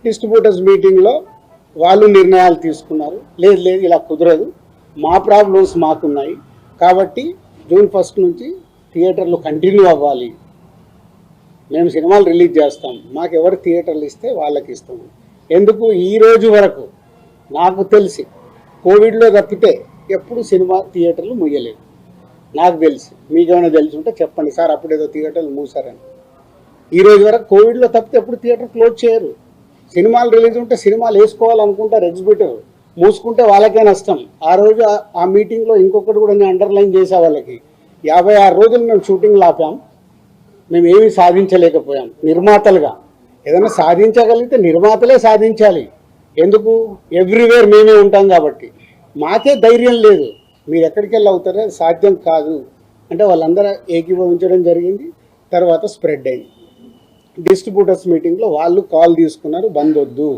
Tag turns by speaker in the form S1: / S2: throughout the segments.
S1: Distributors మీటింగ్లో వాళ్ళు నిర్ణయాలు తీసుకున్నారు. లేదు లేదు ఇలా కుదరదు, మా ప్రాబ్లమ్స్ మాకున్నాయి కాబట్టి జూన్ 1 నుంచి థియేటర్లు కంటిన్యూ అవ్వాలి, మేము సినిమాలు రిలీజ్ చేస్తాం, మాకు ఎవరు థియేటర్లు ఇస్తే వాళ్ళకి ఇస్తాము. ఎందుకు ఈ రోజు వరకు నాకు తెలిసి కోవిడ్లో తప్పితే ఎప్పుడు సినిమా థియేటర్లు ముయ్యలేదు నాకు తెలిసి. మీకేమైనా తెలిసి ఉంటే చెప్పండి సార్, అప్పుడు ఏదో థియేటర్లు మూసారని. ఈ రోజు వరకు కోవిడ్లో తప్పితే ఎప్పుడు థియేటర్ క్లోజ్ చేయరు. సినిమాలు రిలీజ్ ఉంటే సినిమాలు వేసుకోవాలనుకుంటారు ఎగ్జిబిటర్, మూసుకుంటే వాళ్ళకే నష్టం. ఆ రోజు ఆ మీటింగ్లో ఇంకొకటి కూడా నేను అండర్లైన్ చేసే వాళ్ళకి, 56 రోజులు మేము షూటింగ్లు ఆపాం, మేము ఏమీ సాధించలేకపోయాం. నిర్మాతలుగా ఏదైనా సాధించగలిగితే నిర్మాతలే సాధించాలి. ఎందుకు? ఎవ్రీవేర్ మేమే ఉంటాం కాబట్టి. మాకే ధైర్యం లేదు, మీరు ఎక్కడికి వెళ్ళి అవుతారో సాధ్యం కాదు అంటే వాళ్ళందరూ ఏకీభవించడం జరిగింది. తర్వాత స్ప్రెడ్ అయింది. డిస్ట్రిబ్యూటర్స్ మీటింగ్లో వాళ్ళు కాల్ తీసుకున్నారు, బంద్ వద్దు,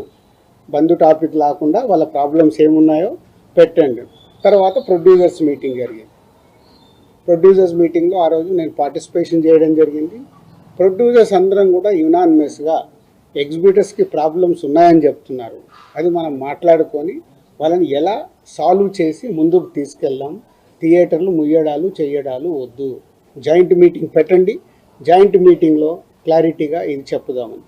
S1: బంద్ టాపిక్ లేకుండా వాళ్ళ ప్రాబ్లమ్స్ ఏమున్నాయో పెట్టండి. తర్వాత ప్రొడ్యూసర్స్ మీటింగ్ జరిగింది. ప్రొడ్యూసర్స్ మీటింగ్లో ఆ రోజు నేను పార్టిసిపేషన్ చేయడం జరిగింది. ప్రొడ్యూసర్స్ అందరం కూడా యునానిమస్గా ఎగ్జిబిటర్స్కి ప్రాబ్లమ్స్ ఉన్నాయని చెప్తున్నారు. అది మనం మాట్లాడుకొని వాళ్ళని ఎలా సాల్వ్ చేసి ముందుకు తీసుకెళ్దాం, థియేటర్లు ముయ్యడాలు చేయడాలు వద్దు, జాయింట్ మీటింగ్ పెట్టండి, జాయింట్ మీటింగ్లో క్లారిటీగా ఇది చెప్పుదామని.